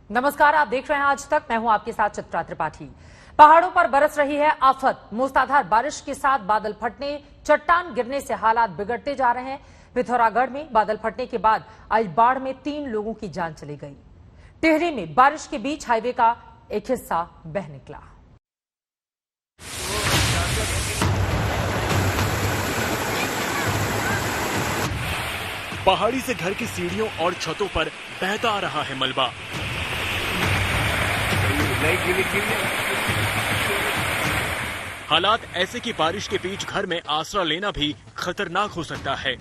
नमस्कार, आप देख रहे हैं आज तक। मैं हूं आपके साथ चित्रा त्रिपाठी। पहाड़ों पर बरस रही है आफत। मूसलाधार बारिश के साथ बादल फटने, चट्टान गिरने से हालात बिगड़ते जा रहे हैं। पिथौरागढ़ में बादल फटने के बाद आई बाढ़ में 3 लोगों की जान चली गई। टिहरी में बारिश के बीच हाईवे का एक हिस्सा बह निकला। पहाड़ी से घर की सीढ़ियों और छतों पर बहता आ रहा है मलबा। हालात ऐसे कि बारिश के बीच घर में आसरा लेना भी खतरनाक हो सकता है।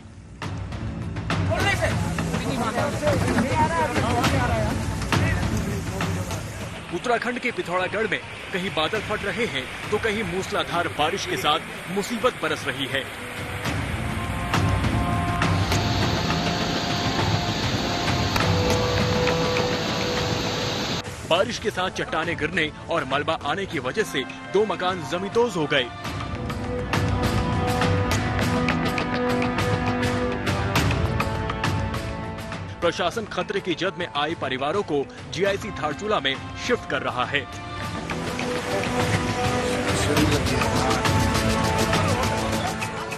उत्तराखंड के पिथौरागढ़ में कहीं बादल फट रहे हैं तो कहीं मूसलाधार बारिश के साथ मुसीबत बरस रही है। बारिश के साथ चट्टानें गिरने और मलबा आने की वजह से 2 मकान जमींदोज हो गए। प्रशासन खतरे की जद में आए परिवारों को जीआईसी धारचूला में शिफ्ट कर रहा है।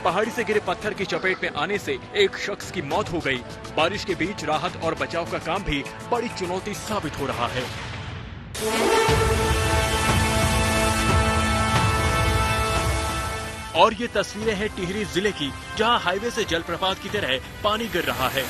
पहाड़ी से गिरे पत्थर की चपेट में आने से एक शख्स की मौत हो गई। बारिश के बीच राहत और बचाव का काम भी बड़ी चुनौती साबित हो रहा है। और ये तस्वीरें हैं टिहरी जिले की, जहां हाईवे से जलप्रपात की तरह पानी गिर रहा है।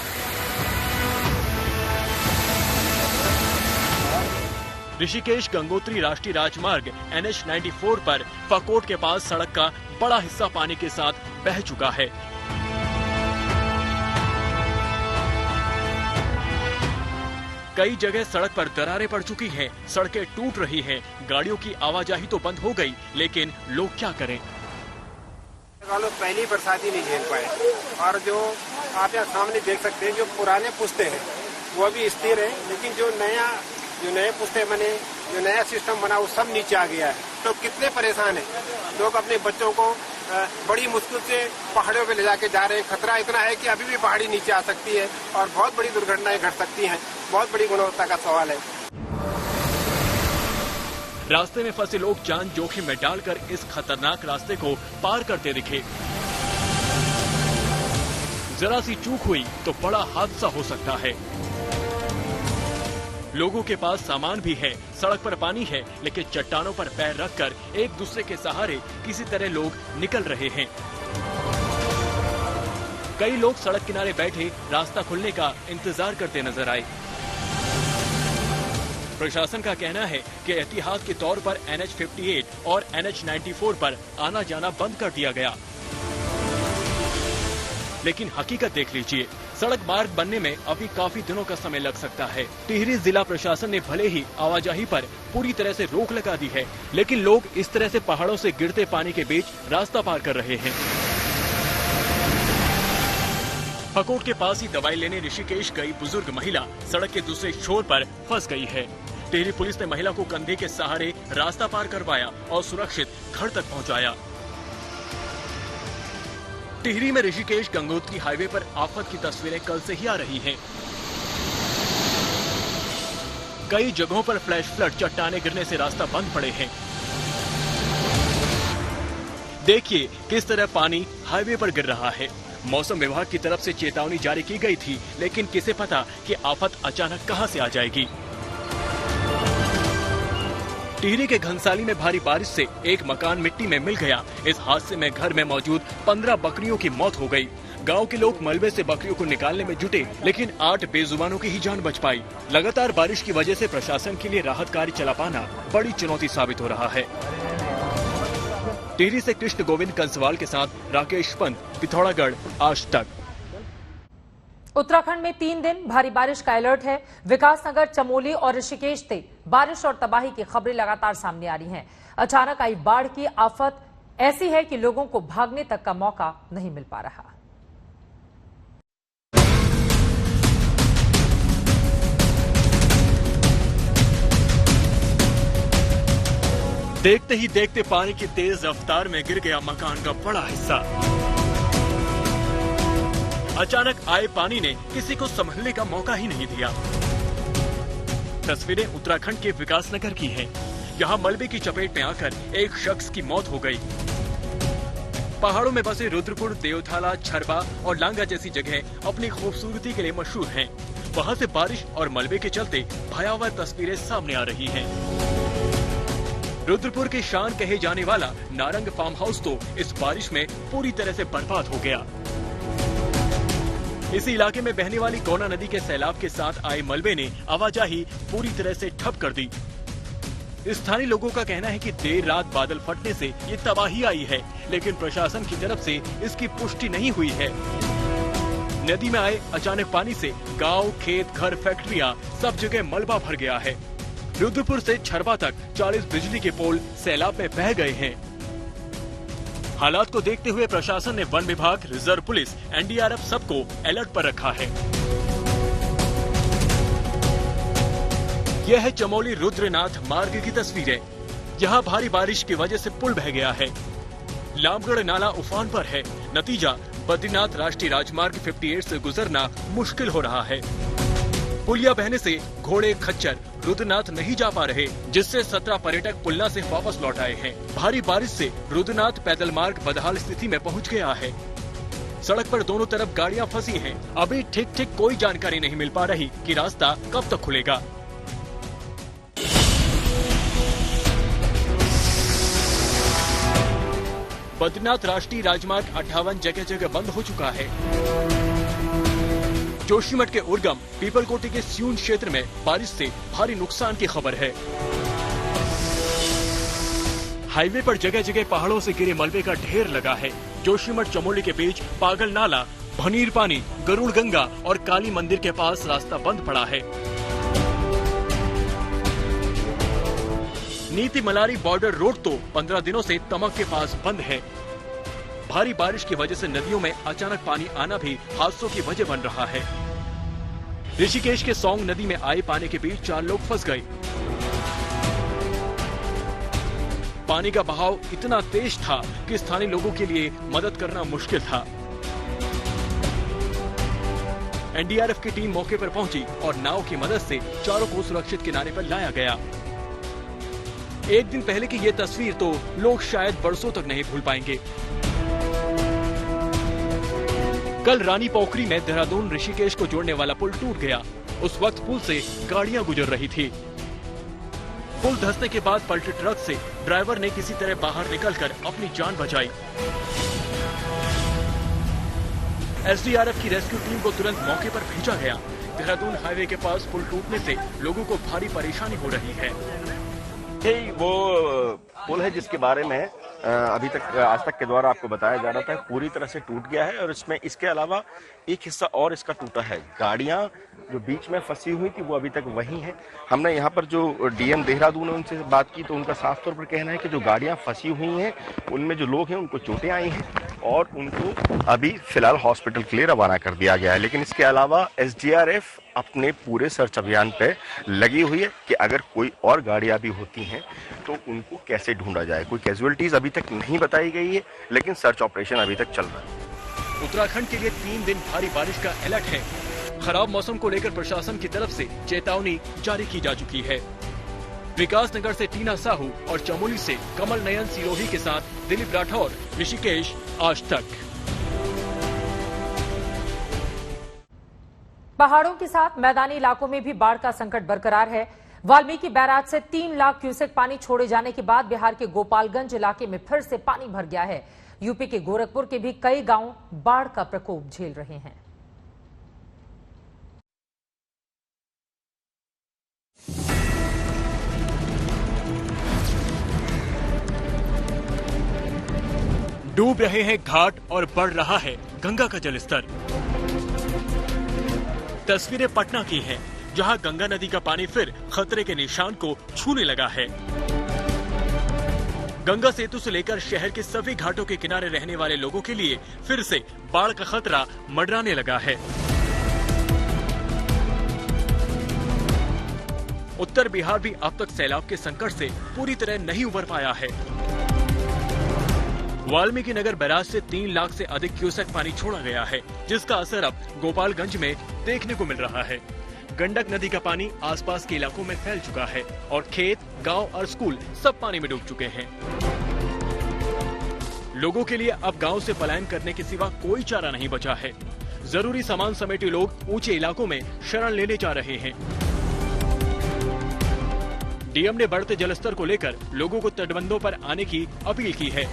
ऋषिकेश गंगोत्री राष्ट्रीय राजमार्ग NH 94 पर फकोट के पास सड़क का बड़ा हिस्सा पानी के साथ बह चुका है। कई जगह सड़क पर दरारें पड़ चुकी हैं, सड़कें टूट रही हैं, गाड़ियों की आवाजाही तो बंद हो गई, लेकिन लोग क्या करें? लोग पहली बरसाती नहीं झेल पाए और जो आप यहाँ सामने देख सकते हैं, जो पुराने पुस्ते हैं वो भी स्थिर है, लेकिन जो नए पुस्ते बने, जो नया सिस्टम बना, वो सब नीचे आ गया है। तो कितने परेशान हैं लोग, अपने बच्चों को बड़ी मुश्किल से पहाड़ियों पे ले जाके जा रहे हैं। खतरा इतना है कि अभी भी पहाड़ी नीचे आ सकती है और बहुत बड़ी दुर्घटनाएं घट सकती हैं। बहुत बड़ी गुणवत्ता का सवाल है। रास्ते में फंसे लोग जान जोखिम में डालकर इस खतरनाक रास्ते को पार करते दिखे। जरा सी चूक हुई तो बड़ा हादसा हो सकता है। लोगों के पास सामान भी है, सड़क पर पानी है, लेकिन चट्टानों पर पैर रखकर एक दूसरे के सहारे किसी तरह लोग निकल रहे हैं। कई लोग सड़क किनारे बैठे रास्ता खुलने का इंतजार करते नजर आए। प्रशासन का कहना है कि एहतियात के तौर पर NH 58 और NH 94 पर आना जाना बंद कर दिया गया, लेकिन हकीकत देख लीजिए, सड़क मार्ग बनने में अभी काफी दिनों का समय लग सकता है। टिहरी जिला प्रशासन ने भले ही आवाजाही पर पूरी तरह से रोक लगा दी है, लेकिन लोग इस तरह से पहाड़ों से गिरते पानी के बीच रास्ता पार कर रहे हैं। फकोट के पास ही दवाई लेने ऋषिकेश गई बुजुर्ग महिला सड़क के दूसरे छोर पर फंस गई है। टिहरी पुलिस ने महिला को कंधे के सहारे रास्ता पार करवाया और सुरक्षित घर तक पहुंचाया। टिहरी में ऋषिकेश गंगोत्री हाईवे पर आफत की तस्वीरें कल से ही आ रही हैं। कई जगहों पर फ्लैश फ्लड, चट्टानें गिरने से रास्ता बंद पड़े हैं। देखिए किस तरह पानी हाईवे पर गिर रहा है। मौसम विभाग की तरफ से चेतावनी जारी की गई थी, लेकिन किसे पता कि आफत अचानक कहां से आ जाएगी। टिहरी के घनसाली में भारी बारिश से एक मकान मिट्टी में मिल गया। इस हादसे में घर में मौजूद 15 बकरियों की मौत हो गई। गांव के लोग मलबे से बकरियों को निकालने में जुटे, लेकिन 8 बेजुबानों की ही जान बच पाई। लगातार बारिश की वजह से प्रशासन के लिए राहत कार्य चला पाना बड़ी चुनौती साबित हो रहा है। टिहरी से कृष्ण गोविंद कंसवाल के साथ राकेश पंत, पिथौरागढ़, आज तक। उत्तराखंड में 3 दिन भारी बारिश का अलर्ट है। विकासनगर, चमोली और ऋषिकेश से बारिश और तबाही की खबरें लगातार सामने आ रही हैं। अचानक आई बाढ़ की आफत ऐसी है कि लोगों को भागने तक का मौका नहीं मिल पा रहा। देखते ही देखते पानी की तेज रफ्तार में गिर गया मकान का बड़ा हिस्सा। अचानक आए पानी ने किसी को संभलने का मौका ही नहीं दिया। तस्वीरें उत्तराखंड के विकासनगर की हैं। यहाँ मलबे की चपेट में आकर एक शख्स की मौत हो गई। पहाड़ों में बसे रुद्रपुर, देवथाला, छरबा और लांगा जैसी जगह अपनी खूबसूरती के लिए मशहूर हैं। वहाँ से बारिश और मलबे के चलते भयावह तस्वीरें सामने आ रही हैं। रुद्रपुर की शान कहे जाने वाला नारंग फार्म हाउस तो इस बारिश में पूरी तरह से बर्बाद हो गया। इसी इलाके में बहने वाली कोना नदी के सैलाब के साथ आए मलबे ने आवाजाही पूरी तरह से ठप कर दी। स्थानीय लोगों का कहना है कि देर रात बादल फटने से ये तबाही आई है, लेकिन प्रशासन की तरफ से इसकी पुष्टि नहीं हुई है। नदी में आए अचानक पानी से गांव, खेत, घर, फैक्ट्रियां सब जगह मलबा भर गया है। रुद्रपुर से छरबा तक 40 बिजली के पोल सैलाब में बह गए हैं। हालात को देखते हुए प्रशासन ने वन विभाग, रिजर्व पुलिस, एनडीआरएफ सबको अलर्ट पर रखा है। यह है चमोली रुद्रनाथ मार्ग की तस्वीरें। यहाँ भारी बारिश की वजह से पुल बह गया है। लामगढ़ नाला उफान पर है। नतीजा बद्रीनाथ राष्ट्रीय राजमार्ग 58 से गुजरना मुश्किल हो रहा है। पुलिया बहने से घोड़े, खच्चर रुद्रनाथ नहीं जा पा रहे, जिससे 17 पर्यटक पुलना से वापस लौट आए हैं। भारी बारिश से रुद्रनाथ पैदल मार्ग बदहाल स्थिति में पहुंच गया है। सड़क पर दोनों तरफ गाड़ियां फंसी हैं। अभी ठीक कोई जानकारी नहीं मिल पा रही कि रास्ता कब तक खुलेगा। बद्रीनाथ राष्ट्रीय राजमार्ग 58 जगह जगह बंद हो चुका है। जोशीमठ के उर्गम पीपलकोटी के स्यून क्षेत्र में बारिश से भारी नुकसान की खबर है। हाईवे पर जगह जगह पहाड़ों से गिरे मलबे का ढेर लगा है। जोशीमठ चमोली के बीच पागल नाला, भनीर पानी, गरुड़ गंगा और काली मंदिर के पास रास्ता बंद पड़ा है। नीति मलारी बॉर्डर रोड तो 15 दिनों से तमक के पास बंद है। भारी बारिश की वजह से नदियों में अचानक पानी आना भी हादसों की वजह बन रहा है। ऋषिकेश के सौंग नदी में आए पानी के बीच 4 लोग फंस गए। पानी का बहाव इतना तेज था कि स्थानीय लोगों के लिए मदद करना मुश्किल था। एनडीआरएफ की टीम मौके पर पहुंची और नाव की मदद से चारों को सुरक्षित किनारे पर लाया गया। एक दिन पहले की ये तस्वीर तो लोग शायद बरसों तक नहीं भूल पाएंगे। कल रानी पोखरी में देहरादून ऋषिकेश को जोड़ने वाला पुल टूट गया। उस वक्त पुल से गाड़ियां गुजर रही थी। पुल धंसने के बाद पलटे ट्रक से ड्राइवर ने किसी तरह बाहर निकलकर अपनी जान बचाई। एसडीआरएफ की रेस्क्यू टीम को तुरंत मौके पर भेजा गया। देहरादून हाईवे के पास पुल टूटने से लोगों को भारी परेशानी हो रही है। यही वो पुल है जिसके बारे में अभी तक आज तक के द्वारा आपको बताया जा रहा था पूरी तरह से टूट गया है और इसमें इसके अलावा एक हिस्सा और इसका टूटा है। गाड़ियां जो बीच में फंसी हुई थी वो अभी तक वहीं है। हमने यहाँ पर जो डीएम देहरादून है उनसे बात की तो उनका साफ तौर पर कहना है कि जो गाड़ियां फंसी हुई हैं उनमें जो लोग हैं उनको चोटें आई हैं और उनको अभी फिलहाल हॉस्पिटल के लिए रवाना कर दिया गया है। लेकिन इसके अलावा एसडीआरएफ अपने पूरे सर्च अभियान पे लगी हुई है कि अगर कोई और गाड़ियां भी होती हैं तो उनको कैसे ढूंढा जाए। कोई कैजुअलिटीज अभी तक नहीं बताई गई है, लेकिन सर्च ऑपरेशन अभी तक चल रहा है। उत्तराखंड के लिए 3 दिन भारी बारिश का अलर्ट है। खराब मौसम को लेकर प्रशासन की तरफ से चेतावनी जारी की जा चुकी है। विकासनगर से टीना साहू और चमोली से कमल नयन सिरोही के साथ दिलीप राठौर, ऋषिकेश, आज तक। पहाड़ों के साथ मैदानी इलाकों में भी बाढ़ का संकट बरकरार है। वाल्मीकि बैराज से 3 लाख क्यूसेक पानी छोड़े जाने के बाद बिहार के गोपालगंज इलाके में फिर से पानी भर गया है। यूपी के गोरखपुर के भी कई गांव बाढ़ का प्रकोप झेल रहे हैं। डूब रहे हैं घाट और बढ़ रहा है गंगा का जलस्तर। तस्वीरें पटना की हैं, जहां गंगा नदी का पानी फिर खतरे के निशान को छूने लगा है। गंगा सेतु से लेकर शहर के सभी घाटों के किनारे रहने वाले लोगों के लिए फिर से बाढ़ का खतरा मंडराने लगा है। उत्तर बिहार भी अब तक सैलाब के संकट से पूरी तरह नहीं उबर पाया है। वाल्मीकि नगर बैराज से 3 लाख से अधिक क्यूसेक पानी छोड़ा गया है, जिसका असर अब गोपालगंज में देखने को मिल रहा है। गंडक नदी का पानी आसपास के इलाकों में फैल चुका है और खेत, गांव और स्कूल सब पानी में डूब चुके हैं। लोगों के लिए अब गांव से पलायन करने के सिवा कोई चारा नहीं बचा है। जरूरी सामान समेटे लोग ऊंचे इलाकों में शरण लेने जा रहे हैं। डीएम ने बढ़ते जलस्तर को लेकर लोगों को तटबंधों पर आने की अपील की है।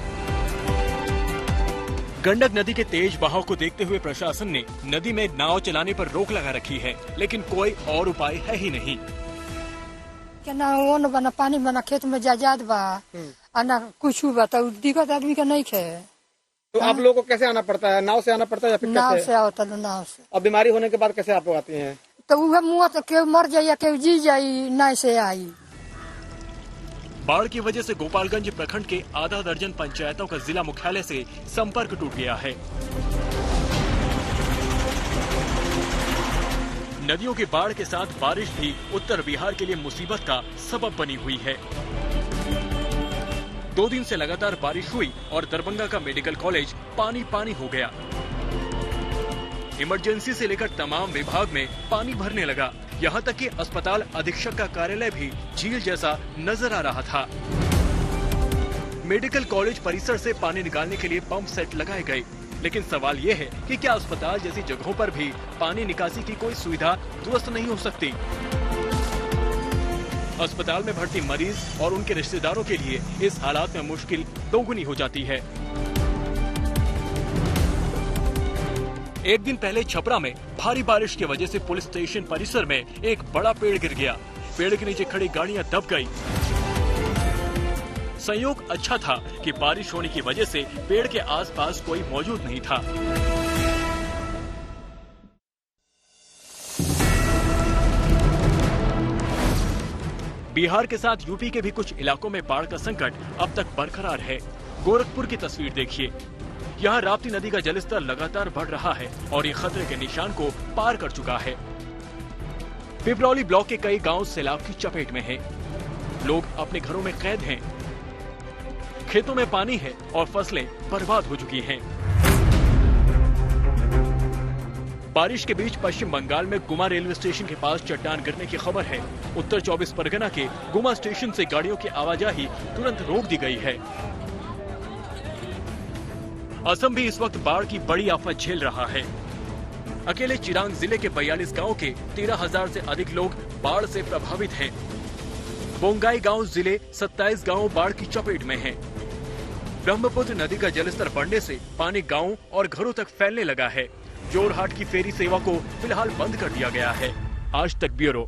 गंडक नदी के तेज बहाव को देखते हुए प्रशासन ने नदी में नाव चलाने पर रोक लगा रखी है, लेकिन कोई और उपाय है ही नहीं। क्या ना वो न बना पानी बना खेत में जायदाद बा ना कुछ बा तो दिक्कत आदमी का नहीं है। तो आप लोगों को कैसे आना पड़ता है? नाव से आना पड़ता है या फिर नाव कैसे? से आता है नाव से। अब बीमारी होने के बाद कैसे आप लोग आती हैं? तो वह मुँह तो केव मर जाये या केव जी जाये नहीं से आई। बाढ़ की वजह से गोपालगंज प्रखंड के आधा दर्जन पंचायतों का जिला मुख्यालय से संपर्क टूट गया है। नदियों की बाढ़ के साथ बारिश भी उत्तर बिहार के लिए मुसीबत का सबब बनी हुई है। 2 दिन से लगातार बारिश हुई और दरभंगा का मेडिकल कॉलेज पानी पानी हो गया। इमरजेंसी से लेकर तमाम विभाग में पानी भरने लगा। यहाँ तक कि अस्पताल अधीक्षक का कार्यालय भी झील जैसा नजर आ रहा था। मेडिकल कॉलेज परिसर से पानी निकालने के लिए पंप सेट लगाए गए, लेकिन सवाल ये है कि क्या अस्पताल जैसी जगहों पर भी पानी निकासी की कोई सुविधा दुरुस्त नहीं हो सकती? अस्पताल में भर्ती मरीज और उनके रिश्तेदारों के लिए इस हालात में मुश्किल दोगुनी हो जाती है। एक दिन पहले छपरा में भारी बारिश की वजह से पुलिस स्टेशन परिसर में एक बड़ा पेड़ गिर गया। पेड़ के नीचे खड़ी गाड़ियां दब गई। संयोग अच्छा था कि बारिश होने की वजह से पेड़ के आसपास कोई मौजूद नहीं था। बिहार के साथ यूपी के भी कुछ इलाकों में बाढ़ का संकट अब तक बरकरार है। गोरखपुर की तस्वीर देखिए। यहाँ राप्ती नदी का जलस्तर लगातार बढ़ रहा है और ये खतरे के निशान को पार कर चुका है। पिपरौली ब्लॉक के कई गांव सैलाब की चपेट में हैं। लोग अपने घरों में कैद हैं। खेतों में पानी है और फसलें बर्बाद हो चुकी हैं। बारिश के बीच पश्चिम बंगाल में गुमा रेलवे स्टेशन के पास चट्टान गिरने की खबर है। उत्तर 24 परगना के गुमा स्टेशन से गाड़ियों की आवाजाही तुरंत रोक दी गई है। असम भी इस वक्त बाढ़ की बड़ी आफत झेल रहा है। अकेले चिरांग जिले के 42 गांव के 13,000 से अधिक लोग बाढ़ से प्रभावित हैं। बोंगाई गांव जिले 27 गांव बाढ़ की चपेट में हैं। ब्रह्मपुत्र नदी का जलस्तर बढ़ने से पानी गांव और घरों तक फैलने लगा है। जोरहाट की फेरी सेवा को फिलहाल बंद कर दिया गया है। आज तक ब्यूरो।